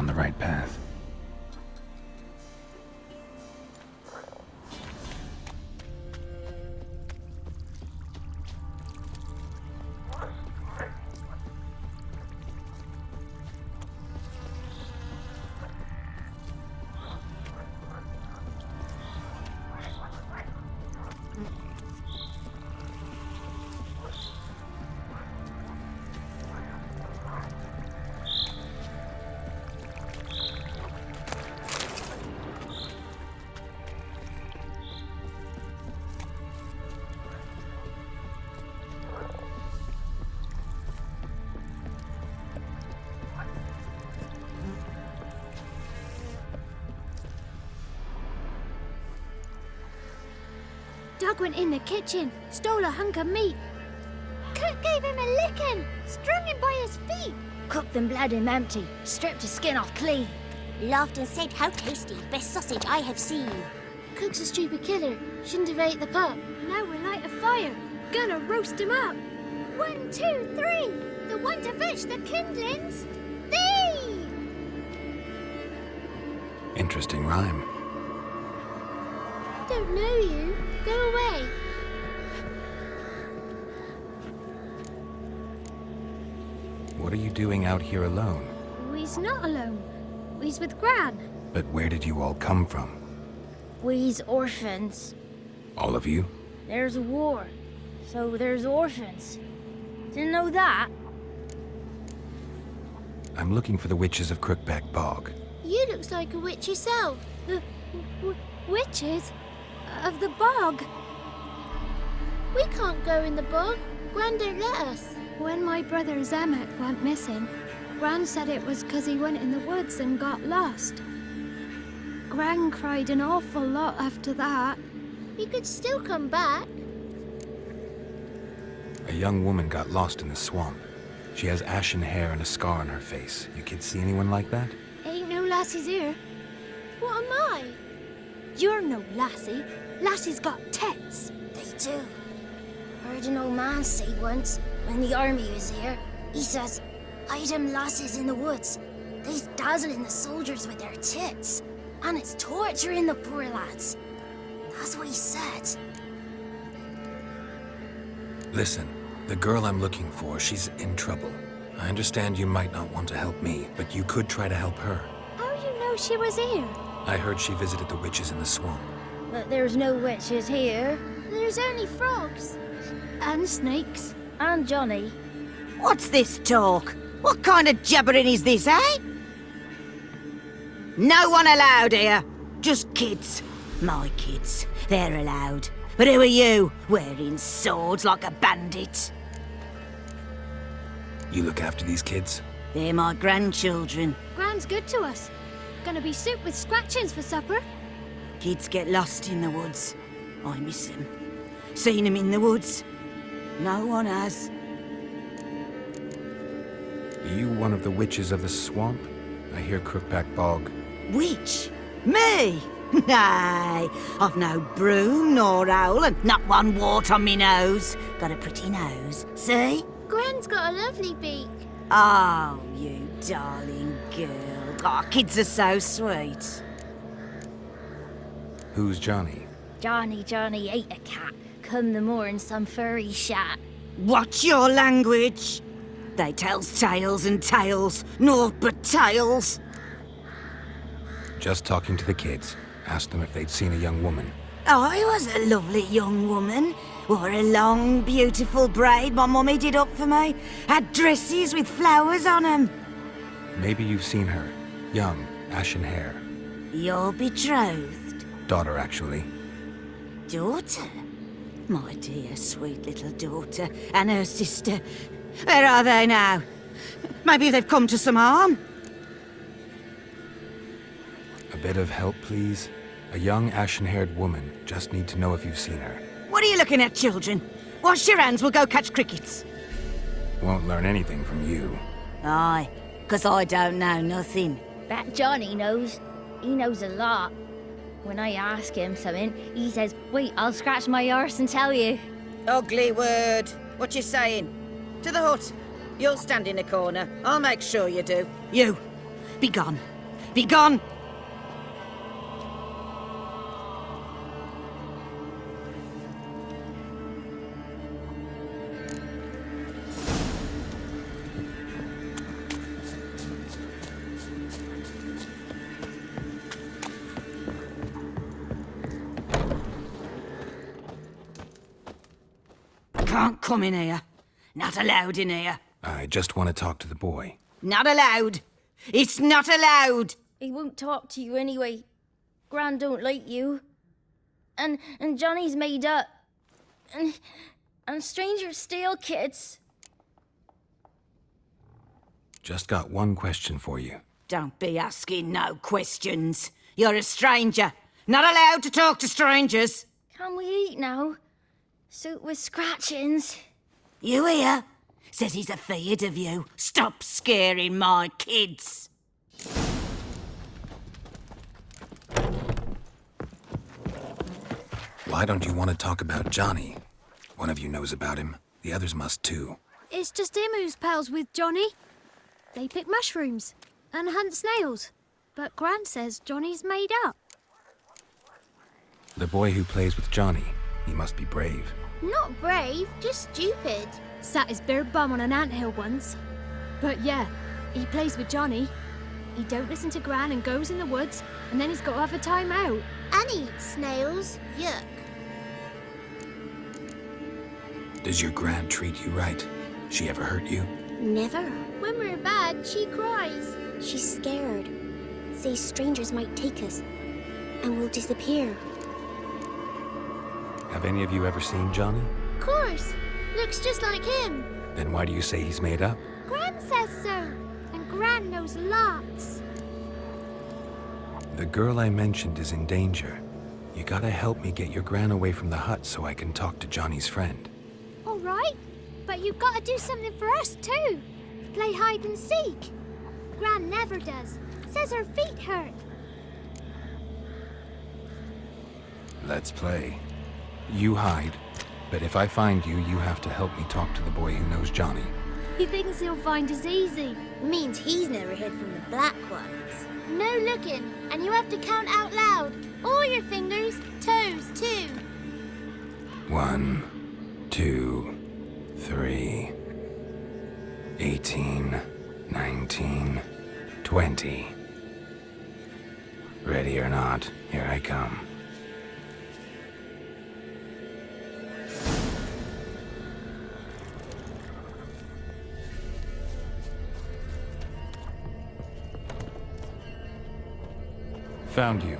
on the right path. Doug went in the kitchen, stole a hunk of meat. Cook gave him a licking, strung him by his feet. Cooked and bled him empty, stripped his skin off clean. Laughed and said, "How tasty, best sausage I have seen." Cook's a stupid killer, shouldn't have ate the pup. Now we'll light a fire, gonna roast him up. 1, 2, 3, the one to fetch the kindlings. Thee! Interesting rhyme. Don't know you. Go away. What are you doing out here alone? We's not alone. We's with Gran. But where did you all come from? We's orphans. All of you? There's a war, so there's orphans. Didn't know that? I'm looking for the witches of Crookback Bog. You looks like a witch yourself. The witches of the bog. We can't go in the bog. Gran don't let us. When my brother Zemet went missing, Gran said it was 'cause he went in the woods and got lost. Gran cried an awful lot after that. He could still come back. A young woman got lost in the swamp. She has ashen hair and a scar on her face. You kids see anyone like that? Ain't no lassies here. What am I? You're no lassie. Lassie's got tits. They do. Heard an old man say once, when the army was here, he says, "Hide them lasses in the woods. They's dazzling the soldiers with their tits. And it's torturing the poor lads." That's what he said. Listen, the girl I'm looking for, she's in trouble. I understand you might not want to help me, but you could try to help her. How you know she was here? I heard she visited the witches in the swamp. But there's no witches here. There's only frogs. And snakes. And Johnny. What's this talk? What kind of jabbering is this, eh? No one allowed here. Just kids. My kids. They're allowed. But who are you, wearing swords like a bandit? You look after these kids? They're my grandchildren. Gran's good to us. Gonna be soup with scratchings for supper. Kids get lost in the woods. I miss them. Seen them in the woods. No one has. Are you one of the witches of the swamp? I hear Crookback Bog. Witch? Me? Nay, I've no broom nor owl and not one wart on me nose. Got a pretty nose, see? Gran's got a lovely beak. Oh, you darling girl. Oh, kids are so sweet. Who's Johnny? Johnny ate a cat. Come the more in some furry shat. Watch your language. They tells tales and tales, naught but tales. Just talking to the kids. Asked them if they'd seen a young woman. I was a lovely young woman. Wore a long, beautiful braid my mummy did up for me. Had dresses with flowers on 'em. Maybe you've seen her. Young, ashen hair. Your betrothed? Daughter, actually. Daughter? My dear, sweet little daughter and her sister. Where are they now? Maybe they've come to some harm? A bit of help, please? A young, ashen-haired woman. Just need to know if you've seen her. What are you looking at, children? Wash your hands, we'll go catch crickets. Won't learn anything from you. Aye, 'cause I don't know nothing. That Johnny knows. He knows a lot. When I ask him something, he says, "Wait, I'll scratch my arse and tell you." Ugly word. What you saying? To the hut. You'll stand in a corner. I'll make sure you do. You. Be gone. Be gone! Can't come in here. Not allowed in here. I just want to talk to the boy. Not allowed. It's not allowed. He won't talk to you anyway. Gran don't like you. And Johnny's made up. And strangers steal kids. Just got one question for you. Don't be asking no questions. You're a stranger. Not allowed to talk to strangers. Can we eat now? Soup with scratchings. You hear? Says he's afeard of you. Stop scaring my kids. Why don't you want to talk about Johnny? One of you knows about him. The others must too. It's just him who's pals with Johnny. They pick mushrooms and hunt snails. But Gran says Johnny's made up. The boy who plays with Johnny, he must be brave. Not brave, just stupid. Sat his bare bum on an anthill once. But yeah, he plays with Johnny. He don't listen to Gran and goes in the woods, and then he's got to have a time out. And eats snails. Yuck. Does your Gran treat you right? She ever hurt you? Never. When we're bad, she cries. She's scared. Says strangers might take us. And we'll disappear. Have any of you ever seen Johnny? Of course. Looks just like him. Then why do you say he's made up? Gran says so. And Gran knows lots. The girl I mentioned is in danger. You gotta help me get your Gran away from the hut so I can talk to Johnny's friend. All right. But you've got to do something for us too. Play hide and seek. Gran never does. Says her feet hurt. Let's play. You hide, but if I find you, you have to help me talk to the boy who knows Johnny. He thinks he'll find us easy. Means he's never heard from the black ones. No looking, and you have to count out loud. All your fingers, toes too. 1, 2, 3, 18, 19, 20. Ready or not, here I come. Found you.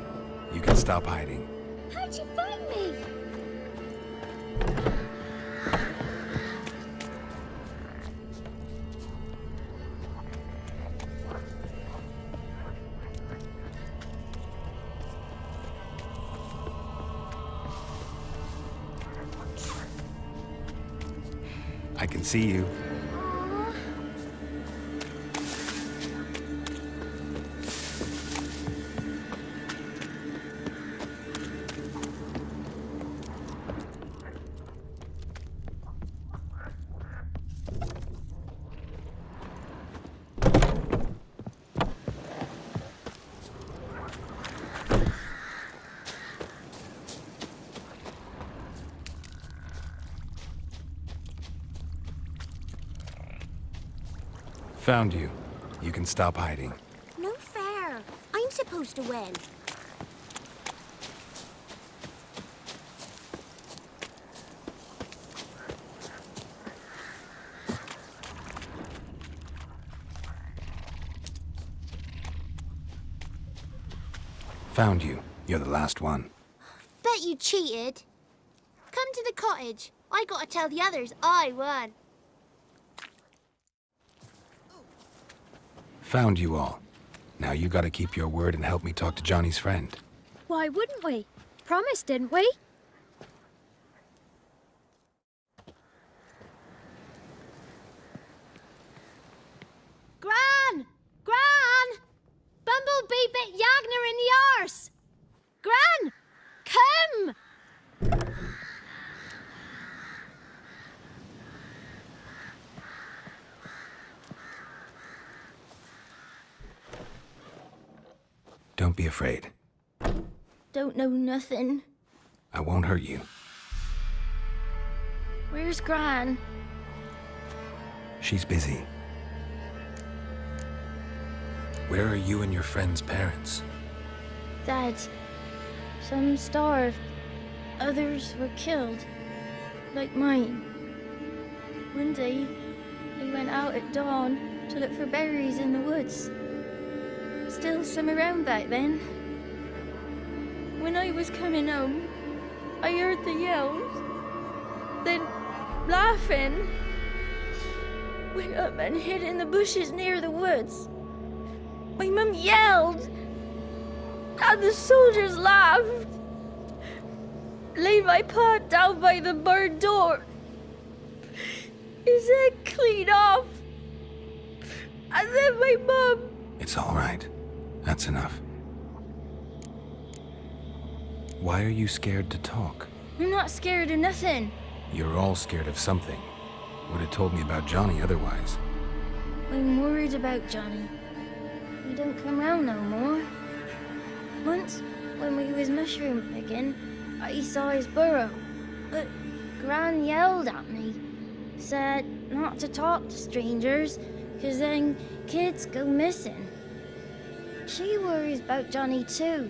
You can stop hiding. How'd you find me? I can see you. Found you. You can stop hiding. No fair. I'm supposed to win. Found you. You're the last one. Bet you cheated. Come to the cottage. I gotta tell the others I won. Found you all. Now you gotta keep your word and help me talk to Johnny's friend. Why wouldn't we? Promised, didn't we? Gran! Gran! Bumblebee bit Yagner in the arse! Gran! Come! Don't be afraid. Don't know nothing. I won't hurt you. Where's Gran? She's busy. Where are you and your friend's parents? Dad. Some starved. Others were killed. Like mine. One day, we went out at dawn to look for berries in the woods. Still some around back then. When I was coming home, I heard the yells. Then, laughing, went up and hid in the bushes near the woods. My mum yelled, and the soldiers laughed. Laid my pa down by the barn door. His head clean off. And then my mum. It's all right. That's enough. Why are you scared to talk? I'm not scared of nothing. You're all scared of something. Would have told me about Johnny otherwise. I'm worried about Johnny. He don't come round no more. Once, when we was mushroom picking, I saw his burrow. But Gran yelled at me. Said not to talk to strangers, 'cause then kids go missing. She worries about Johnny too,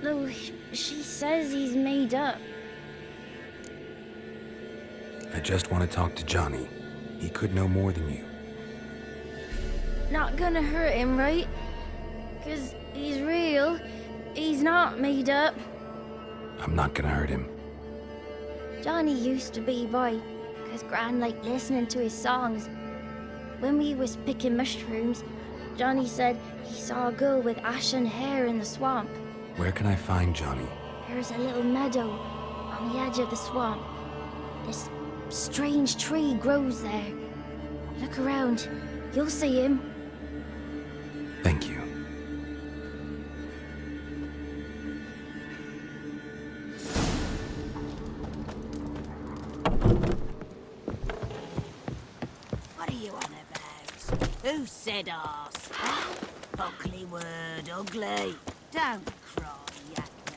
though she says he's made up. I just want to talk to Johnny. He could know more than you. Not gonna hurt him, right? 'Cause he's real. He's not made up. I'm not gonna hurt him. Johnny used to be boy, 'cause Gran liked listening to his songs. When we was picking mushrooms, Johnny said he saw a girl with ashen hair in the swamp. Where can I find Johnny? There's a little meadow on the edge of the swamp. This strange tree grows there. Look around. You'll see him. Thank you. What are you on about? Who said arse? Ugly word, ugly. Don't cry, Yakna.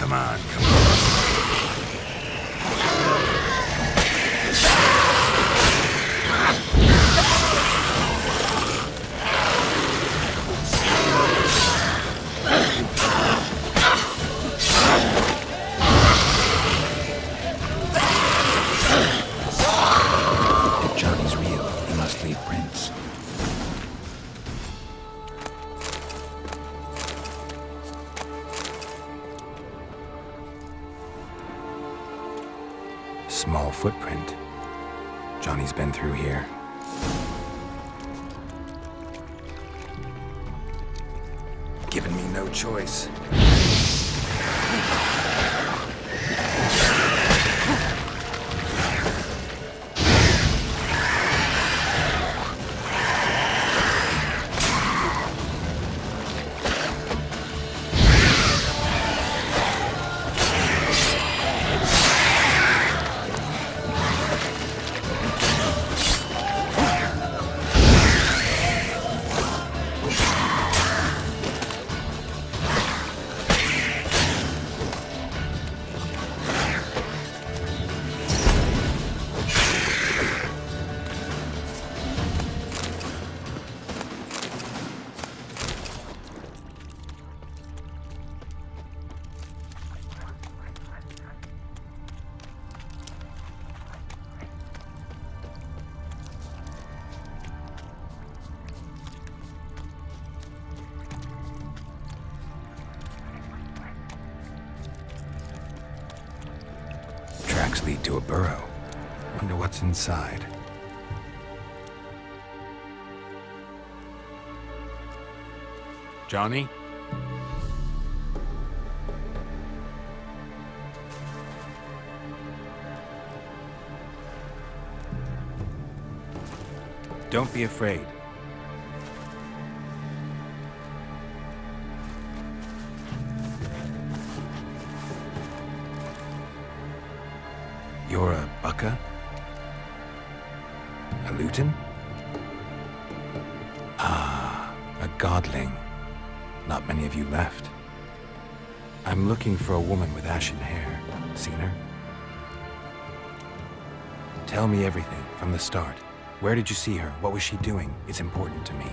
Come on, come on. If Johnny's real, he must leave prints. Small footprint. Johnny's been through here. Given me no choice. Tracks lead to a burrow. Wonder what's inside. Johnny? Don't be afraid. You're a Bucka? A Luton? Ah, a godling. Not many of you left. I'm looking for a woman with ashen hair. Seen her? Tell me everything, from the start. Where did you see her? What was she doing? It's important to me.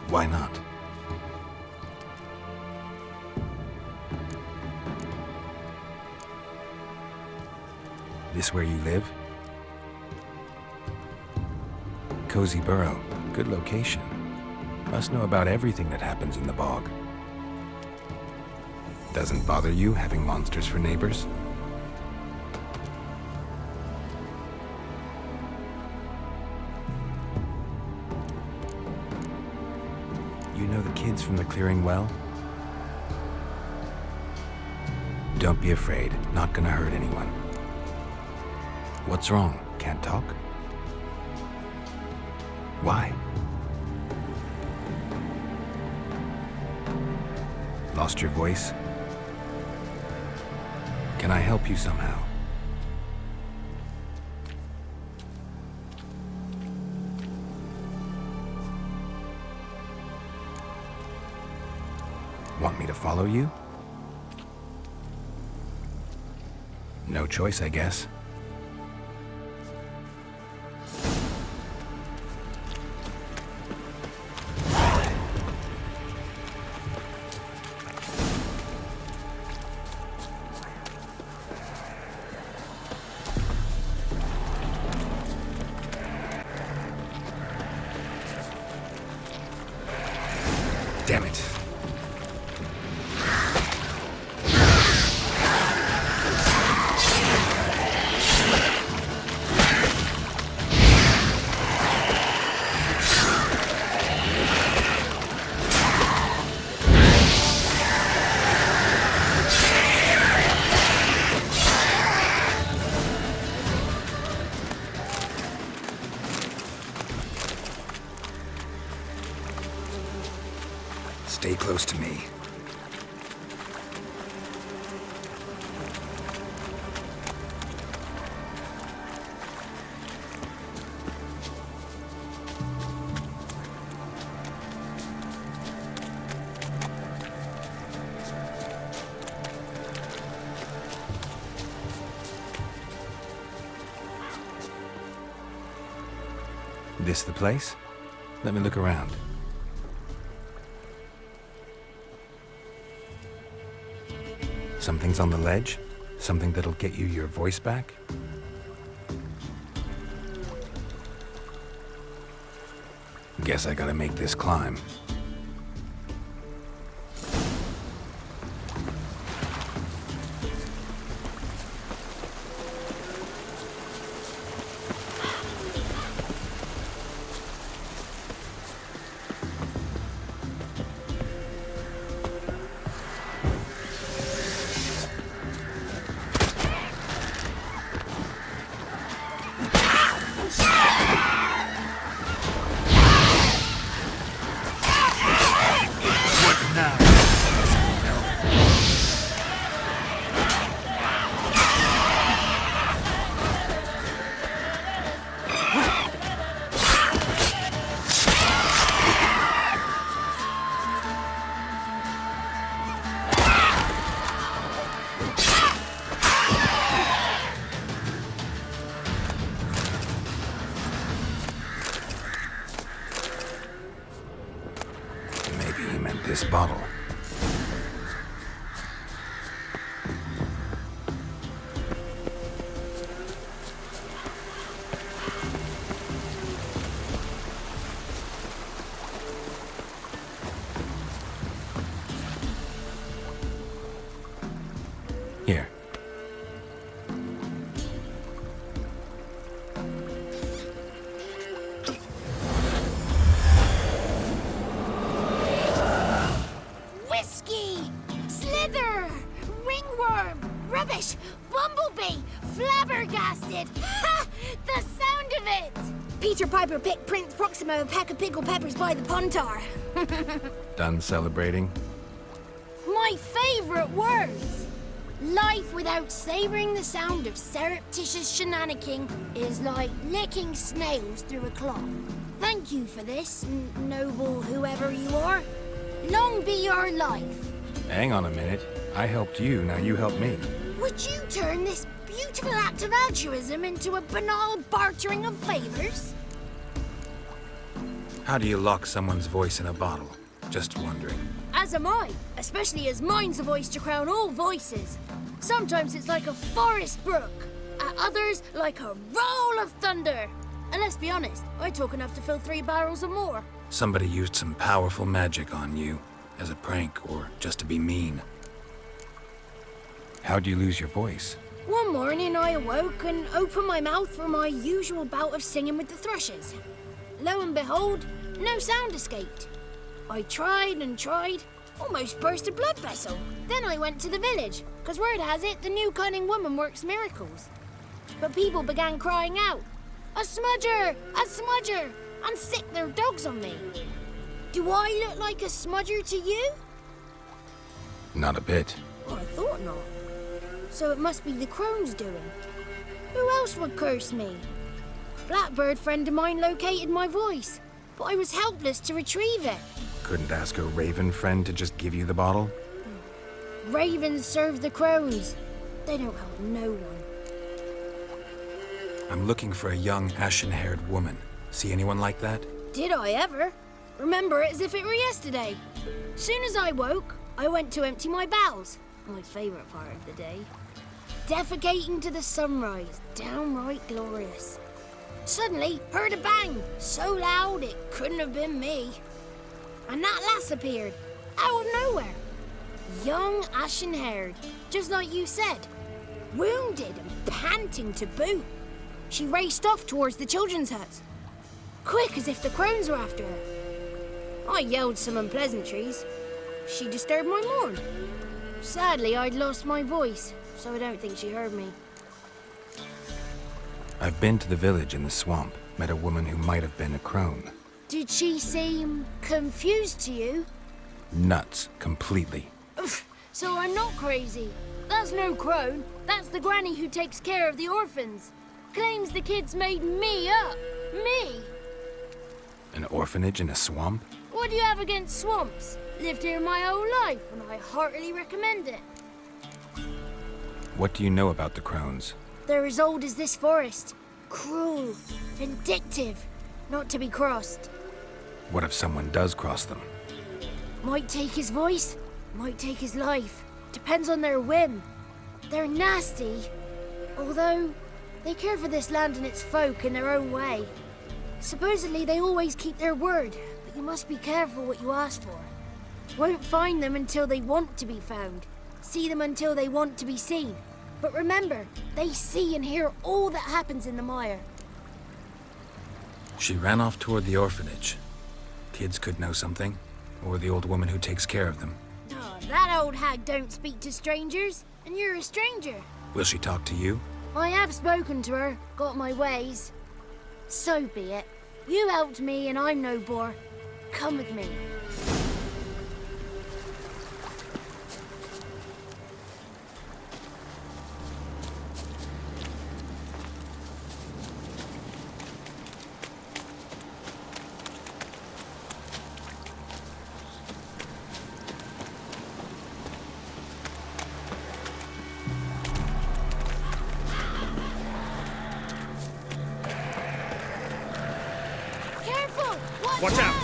Why not? This where you live? Cozy Burrow. Good location. Must know about everything that happens in the bog. Doesn't bother you having monsters for neighbors? You know the kids from the clearing well? Don't be afraid. Not gonna hurt anyone. What's wrong? Can't talk? Why? Lost your voice? Can I help you somehow? Want me to follow you? No choice, I guess. Damn it. Stay close to me. This the place? Let me look around. Something's on the ledge? Something that'll get you your voice back? Guess I gotta make this climb. This bottle. Here. Rubbish! Bumblebee! Flabbergasted! Ha! The sound of it! Peter Piper picked Prince Proximo a pack of pickled peppers by the puntar. Done celebrating? My favorite words! Life without savouring the sound of surreptitious shenanigans is like licking snails through a cloth. Thank you for this, noble whoever you are. Long be your life. Hang on a minute. I helped you, now you help me. Would you turn this beautiful act of altruism into a banal bartering of favours? How do you lock someone's voice in a bottle? Just wondering. As am I, especially as mine's a voice to crown all voices. Sometimes it's like a forest brook, at others like a roll of thunder. And let's be honest, I talk enough to fill 3 barrels or more. Somebody used some powerful magic on you, as a prank or just to be mean. How'd you lose your voice? One morning I awoke and opened my mouth for my usual bout of singing with the thrushes. Lo and behold, no sound escaped. I tried and tried, almost burst a blood vessel. Then I went to the village, because word has it the new cunning woman works miracles. But people began crying out, "A smudger! A smudger!" and sick their dogs on me. Do I look like a smudger to you? Not a bit. Well, I thought not. So it must be the crone's doing. Who else would curse me? Blackbird friend of mine located my voice, but I was helpless to retrieve it. Couldn't ask a raven friend to just give you the bottle? Ravens serve the crones. They don't help no one. I'm looking for a young, ashen-haired woman. See anyone like that? Did I ever? Remember it as if it were yesterday. Soon as I woke, I went to empty my bowels. My favourite part of the day. Defecating to the sunrise, downright glorious. Suddenly, heard a bang, so loud it couldn't have been me. And that lass appeared, out of nowhere. Young, ashen-haired, just like you said. Wounded and panting to boot. She raced off towards the children's huts. Quick as if the crones were after her. I yelled some unpleasantries. She disturbed my morn. Sadly, I'd lost my voice, so I don't think she heard me. I've been to the village in the swamp, met a woman who might have been a crone. Did she seem confused to you? Nuts, completely. So I'm not crazy. That's no crone. That's the granny who takes care of the orphans. Claims the kids made me up. Me! An orphanage in a swamp? What do you have against swamps? Lived here my whole life, and I heartily recommend it. What do you know about the crones? They're as old as this forest. Cruel, vindictive, not to be crossed. What if someone does cross them? Might take his voice, might take his life. Depends on their whim. They're nasty, although they care for this land and its folk in their own way. Supposedly they always keep their word, but you must be careful what you ask for. Won't find them until they want to be found. See them until they want to be seen. But remember, they see and hear all that happens in the mire. She ran off toward the orphanage. Kids could know something, or the old woman who takes care of them. Oh, that old hag don't speak to strangers, and you're a stranger. Will she talk to you? I have spoken to her, got my ways. So be it. You helped me and I'm no bore. Come with me. Careful! Watch out!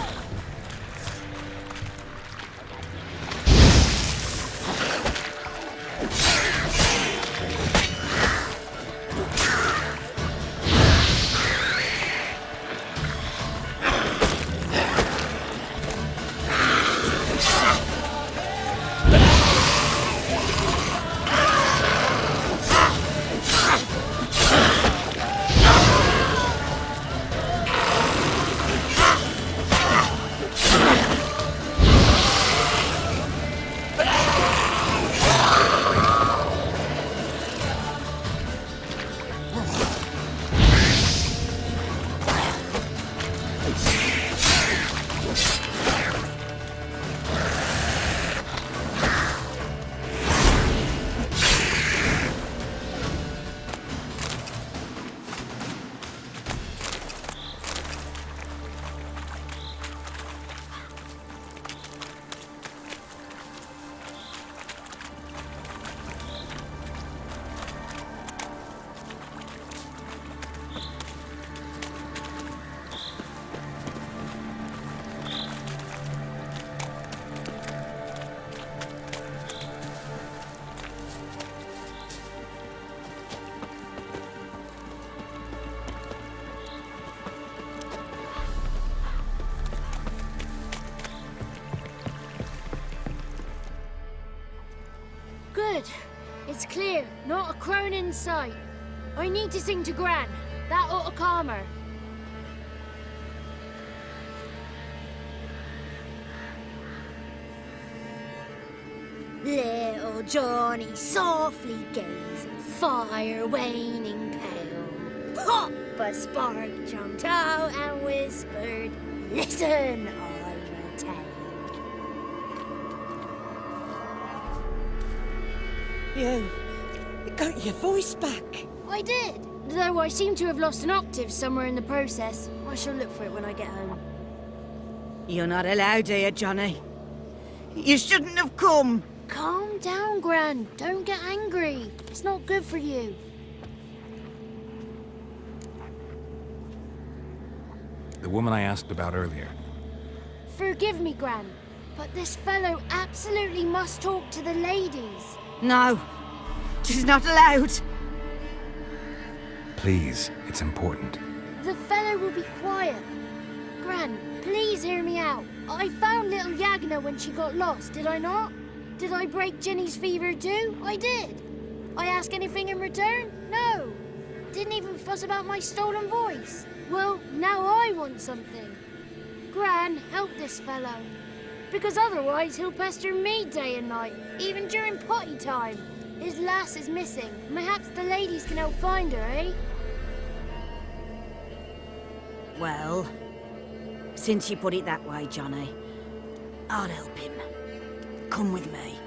It's clear, not a crone in sight. I need to sing to Gran. That ought to calm her. Little Johnny softly gazing, fire waning pale. Pop! A spark jumped out and whispered, "Listen, I'm a tale." You got your voice back. I did. Though I seem to have lost an octave somewhere in the process. I shall look for it when I get home. You're not allowed here, Johnny. You shouldn't have come. Calm down, Gran. Don't get angry. It's not good for you. The woman I asked about earlier. Forgive me, Gran, but this fellow absolutely must talk to the ladies. No, she's not allowed. Please, it's important. The fellow will be quiet. Gran, please hear me out. I found little Yagna when she got lost, did I not? Did I break Jenny's fever too? I did. I ask anything in return? No. Didn't even fuss about my stolen voice. Well, now I want something. Gran, help this fellow. Because otherwise he'll pester me day and night, even during potty time. His lass is missing. Perhaps the ladies can help find her, eh? Well, since you put it that way, Johnny, I'll help him. Come with me.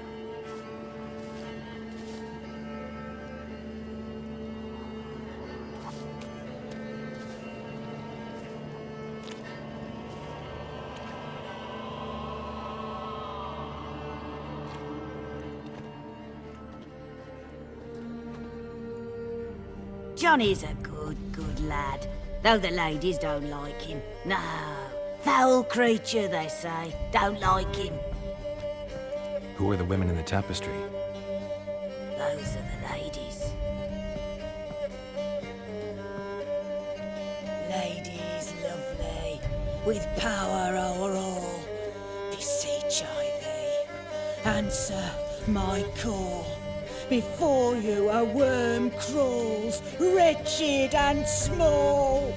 Johnny's a good lad, though the ladies don't like him. No, foul creature, they say. Don't like him. Who are the women in the tapestry? Those are the ladies. Ladies lovely, with power o'er all. Beseech I thee, answer my call. Before you a worm crawls, wretched and small.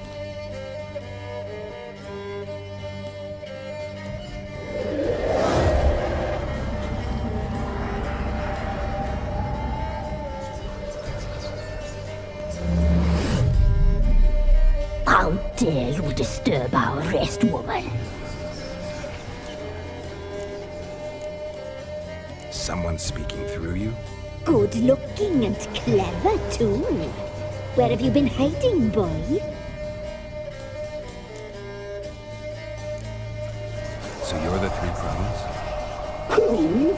How dare you disturb our rest, woman? Someone speaking through you? Good looking and clever, too. Where have you been hiding, boy? So you're the three crones? Crones?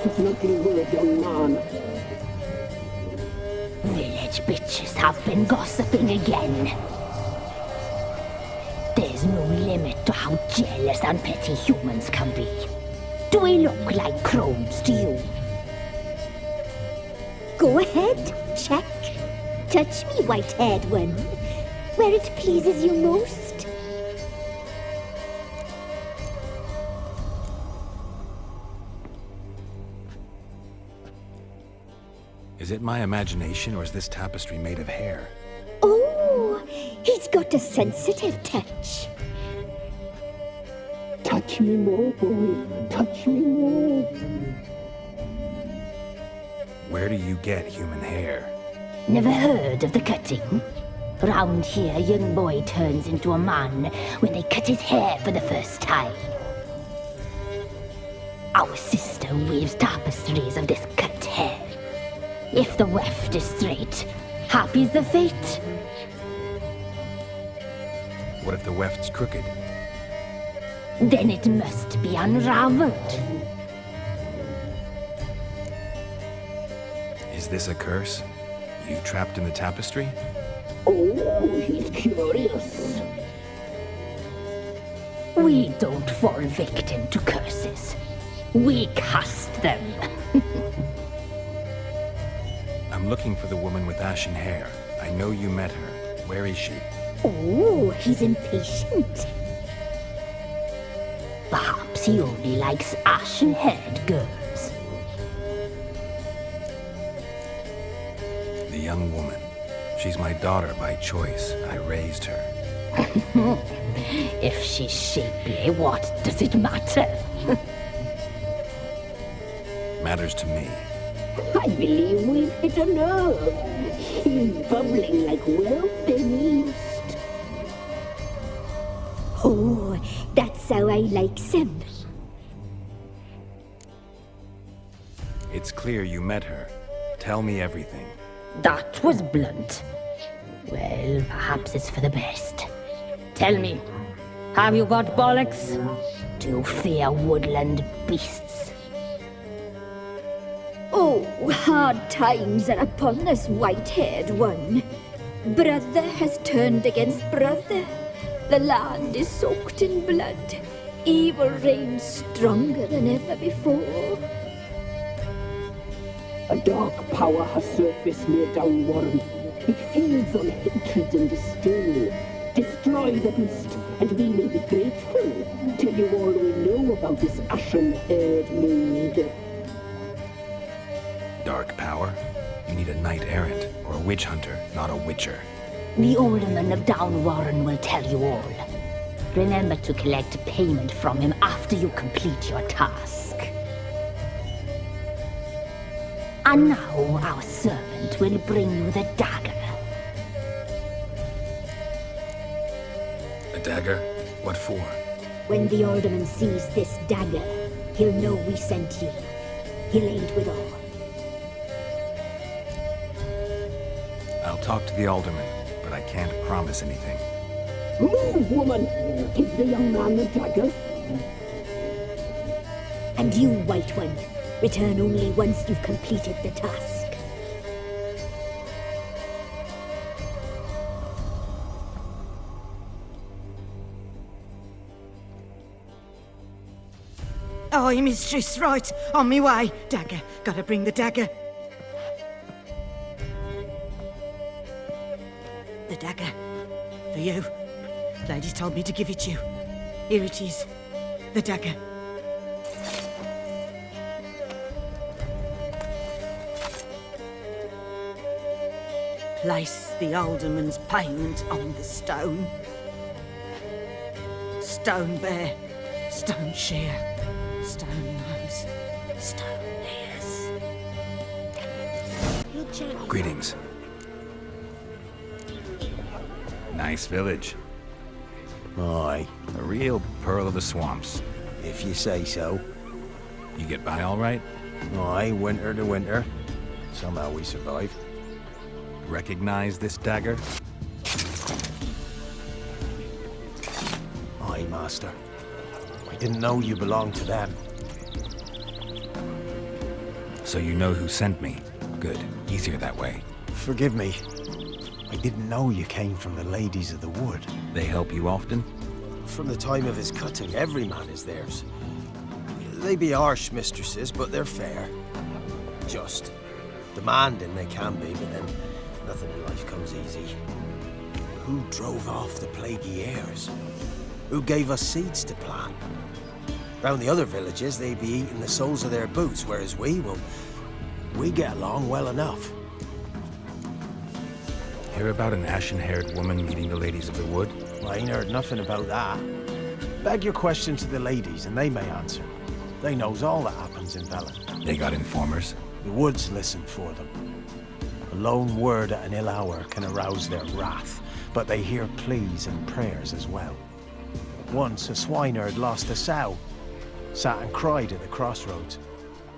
It's nothing word, young man. Village bitches have been gossiping again. There's no limit to how jealous and petty humans can be. Do we look like crones to you? Go ahead, check. Touch me, white-haired one, where it pleases you most. Is it my imagination, or is this tapestry made of hair? Oh, he's got a sensitive touch. Touch me more, boy. Touch me more. Where do you get human hair? Never heard of the cutting? Round here, a young boy turns into a man when they cut his hair for the first time. Our sister weaves tapestries of this cut hair. If the weft is straight, happy's the fate. What if the weft's crooked? Then it must be unraveled. Is this a curse? You trapped in the tapestry? Oh, he's curious. We don't fall victim to curses. We cast them. I'm looking for the woman with ashen hair. I know you met her. Where is she? Oh, he's impatient. Perhaps he only likes ashen-haired girls. young woman. She's my daughter by choice. I raised her. If she's shapely, what does it matter? Matters to me. I believe we've hit a nerve. He's bubbling like wealth in East. Oh, that's how I like him. It's clear you met her. Tell me everything. That was blunt. Well, perhaps it's for the best. Tell me, have you got bollocks? Do you fear woodland beasts? Oh, hard times are upon us, white-haired one. Brother has turned against brother. The land is soaked in blood. Evil reigns stronger than ever before. A dark power has surfaced near Downwarren. It feeds on hatred and disdain. Destroy the beast, and we may be grateful. Tell you all we know about this ashen-haired maid. Dark power? You need a knight-errant or a witch hunter, not a witcher. The alderman of Downwarren will tell you all. Remember to collect payment from him after you complete your task. And now our servant will bring you the dagger. A dagger? What for? When the alderman sees this dagger, he'll know we sent you. He'll aid with all. I'll talk to the alderman, but I can't promise anything. Move, woman! Give the young man the dagger. And you, White One, return only once you've completed the task. Aye, mistress, right. On me way. Dagger. Gotta bring the dagger. The dagger. For you. Ladies told me to give it you. Here it is. The dagger. Place the alderman's payment on the stone. Stone bear, stone shear, stone nose, stone ears. Greetings. Nice village. Aye, A real pearl of the swamps. if you say so. You get by all right? Aye, winter to winter. Somehow we survive. Recognize this dagger? Aye, master. I didn't know you belonged to them. So you know who sent me. Good. Easier that way. Forgive me. I didn't know you came from the Ladies of the Wood. They help you often? From the time of his cutting, every man is theirs. They be harsh mistresses, but they're fair. Just. Demanding they can be, but then nothing in life comes easy. Who drove off the plaguey heirs? Who gave us seeds to plant? Round the other villages, they be eating the soles of their boots, whereas we get along well enough. Hear about an ashen-haired woman meeting the Ladies of the Wood? I ain't heard nothing about that. Beg your question to the ladies, and they may answer. They knows all that happens in Velen. They got informers? The woods listen for them. A lone word at an ill hour can arouse their wrath, but they hear pleas and prayers as well. Once a swineherd lost a sow, sat and cried at the crossroads.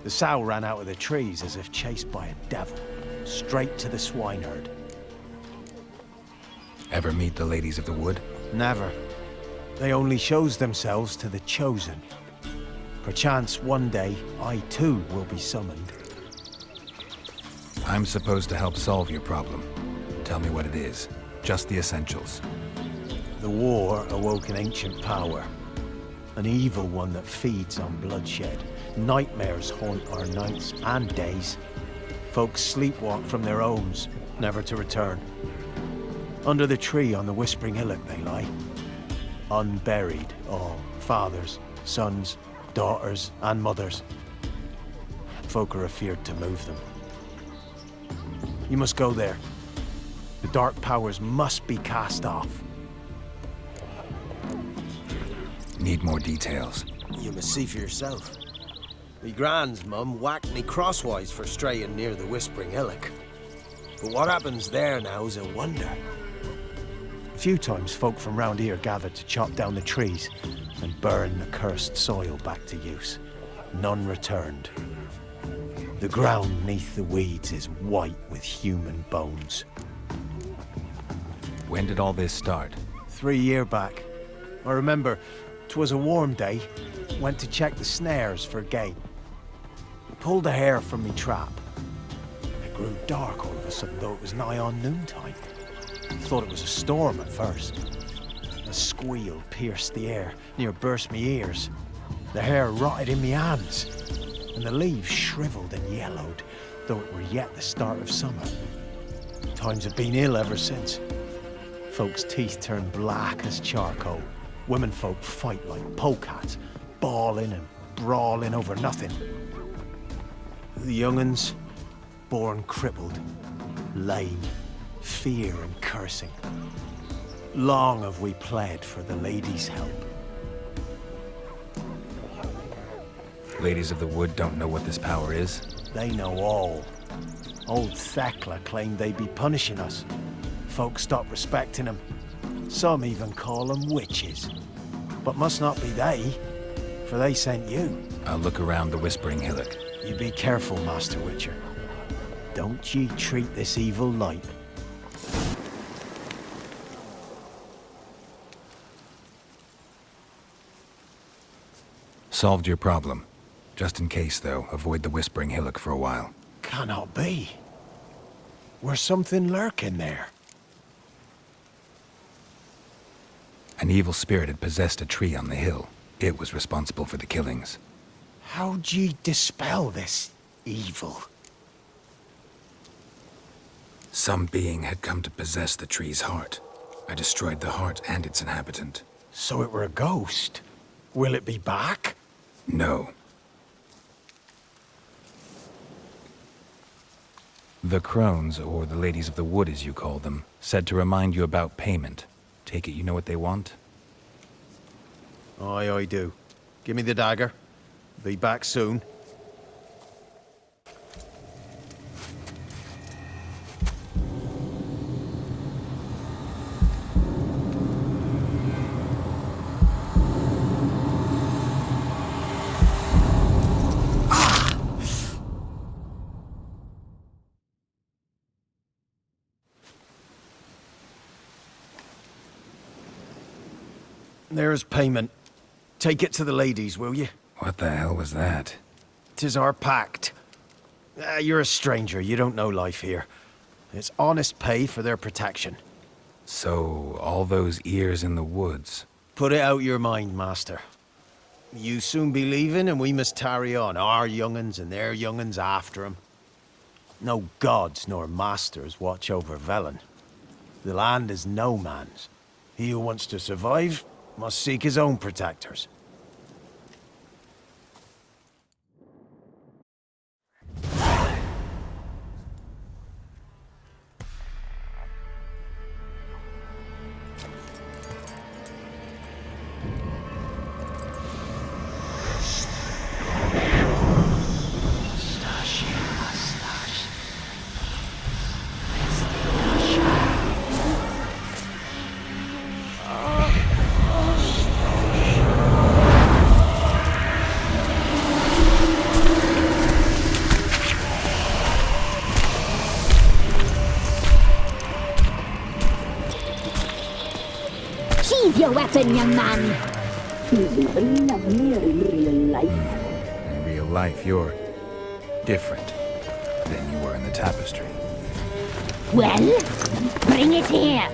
The sow ran out of the trees as if chased by a devil, straight to the swineherd. Ever meet the Ladies of the Wood? Never. They only shows themselves to the chosen. Perchance one day, I too will be summoned. I'm supposed to help solve your problem. Tell me what it is. Just the essentials. The war awoke an ancient power. An evil one that feeds on bloodshed. Nightmares haunt our nights and days. Folks sleepwalk from their homes, never to return. Under the tree on the Whispering Hillock they lie. Unburied, all. Fathers, sons, daughters, and mothers. Folk are afeard to move them. You must go there. The dark powers must be cast off. Need more details. You must see for yourself. Me grand's mum whacked me crosswise for straying near the Whispering Hillock. But what happens there now is a wonder. A few times folk from round here gathered to chop down the trees and burn the cursed soil back to use. None returned. The ground neath the weeds is white with human bones. When did all this start? 3 year back. I remember 'twas a warm day. Went to check the snares for game. Pulled a hare from me trap. It grew dark all of a sudden, though it was nigh on noontime. Thought it was a storm at first. A squeal pierced the air, near burst me ears. The hair rotted in me hands, and the leaves shriveled and yellowed, though it were yet the start of summer. Times have been ill ever since. Folks' teeth turn black as charcoal. Women folk fight like polecats, bawling and brawling over nothing. The young'uns, born crippled, lame, fear and cursing. Long have we pled for the ladies' help. Ladies of the Wood don't know what this power is? They know all. Old Thekla claimed they'd be punishing us. Folk stopped respecting them. Some even call them witches. But must not be they, for they sent you. I'll look around the Whispering Hillock. You be careful, Master Witcher. Don't ye treat this evil light. Solved your problem. Just in case, though, avoid the Whispering Hillock for a while. Cannot be. Where's something lurking there? An evil spirit had possessed a tree on the hill. It was responsible for the killings. How'd ye dispel this evil? Some being had come to possess the tree's heart. I destroyed the heart and its inhabitant. So it were a ghost. Will it be back? No. The crones, or the ladies of the wood as you call them, said to remind you about payment. Take it you know what they want? Aye, I do. Give me the dagger. Be back soon. There's payment. Take it to the ladies, will you? What the hell was that? 'Tis our pact. You're a stranger, you don't know life here. It's honest pay for their protection. So, all those ears in the woods. Put it out your mind, Master. You soon be leaving and we must tarry on, our young'uns and their young'uns after 'em. No gods nor masters watch over Velen. The land is no man's. He who wants to survive must seek his own protectors. Sheathe your weapon, young man. He's even lovelier in real life. In real life, you're different than you were in the tapestry. Well, bring it here.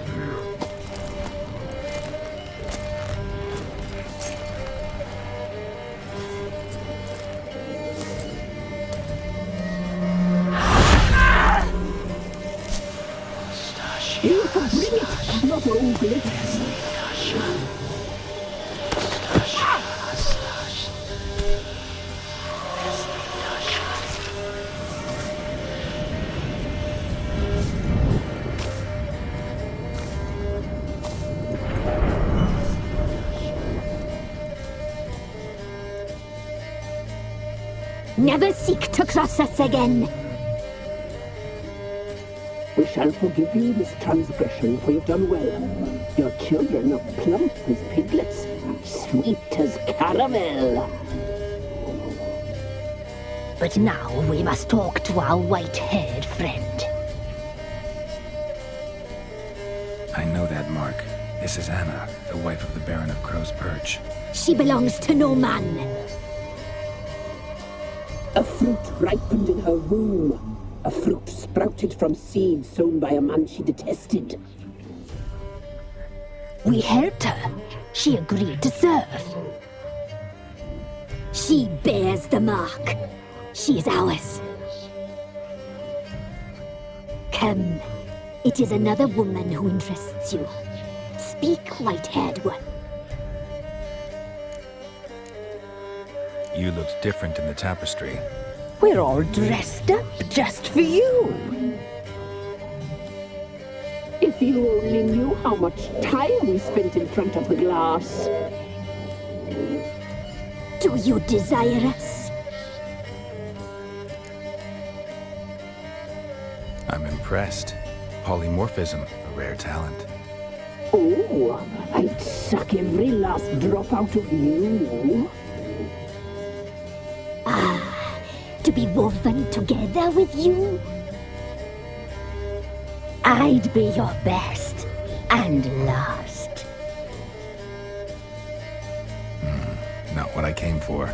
You can bring it, not ogle it. Never seek to cross us again. We shall forgive you this transgression, for you've done well. Your children are plump as piglets, sweet as caramel. But now we must talk to our white-haired friend. I know that mark. This is Anna, the wife of the Baron of Crow's Perch. She belongs to no man. A fruit ripened in her womb. A fruit sprouted from seeds sown by a man she detested. We helped her. She agreed to serve. She bears the mark. She is ours. Come. It is another woman who interests you. Speak, white-haired one. You looked different in the tapestry. We're all dressed up just for you. If you only knew how much time we spent in front of the glass. Do you desire us? I'm impressed. Polymorphism, a rare talent. Oh, I'd suck every last drop out of you. To be woven together with you? I'd be your best and last. Not what I came for.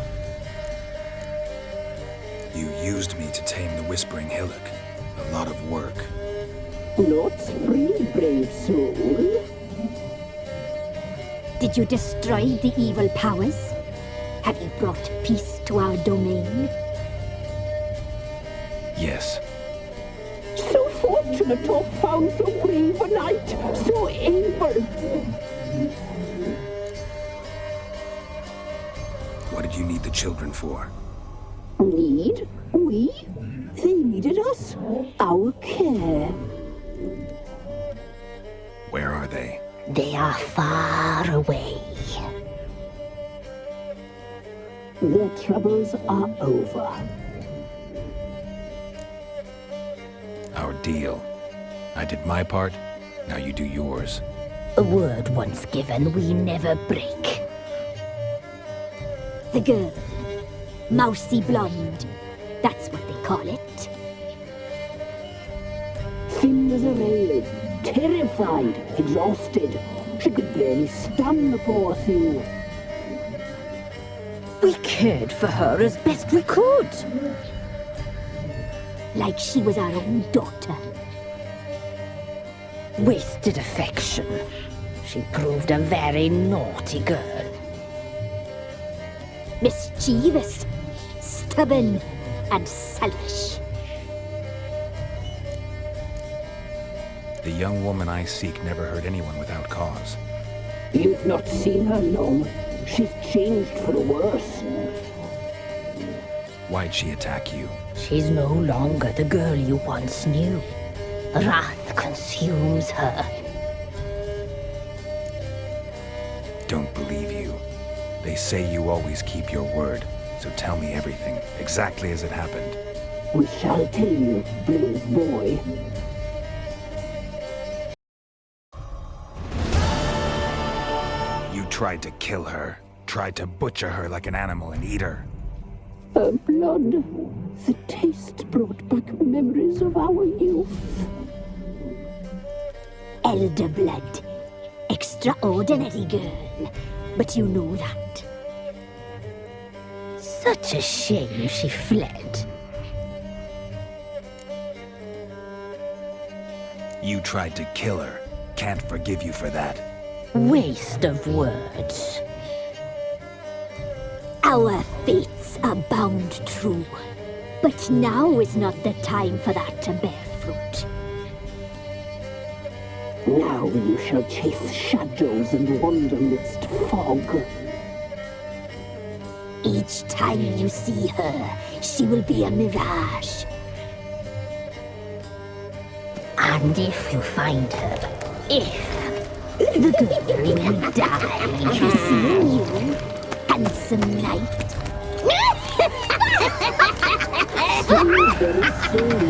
You used me to tame the Whispering Hillock. A lot of work. Not free, brave soul. Did you destroy the evil powers? Have you brought peace to our domain? Yes. So fortunate to have found so brave a knight, so able. What did you need the children for? Need? We? They needed us. Our care. Where are they? They are far away. Their troubles are over. Our deal. I did my part, now you do yours. A word once given, we never break. The girl. Mousy blonde. That's what they call it. Thin as a rail, terrified, exhausted. She could barely stand, the poor thing. We cared for her as best we could. Like she was our own daughter. Wasted affection. She proved a very naughty girl. Mischievous, stubborn, and selfish. The young woman I seek never hurt anyone without cause. You've not seen her long. She's changed for the worse. Why'd she attack you? She's no longer the girl you once knew. Wrath consumes her. Don't believe you. They say you always keep your word, so tell me everything, exactly as it happened. We shall tell you, brave boy. You tried to kill her, tried to butcher her like an animal and eat her. Her blood, the taste brought back memories of our youth. Elder blood. Extraordinary girl. But you know that. Such a shame she fled. You tried to kill her. Can't forgive you for that. Waste of words. Our fates are bound true. But now is not the time for that to bear fruit. Now you shall chase shadows and wander midst fog. Each time you see her, she will be a mirage. And if you find her, the girl will die seeing you, handsome knight. very slowly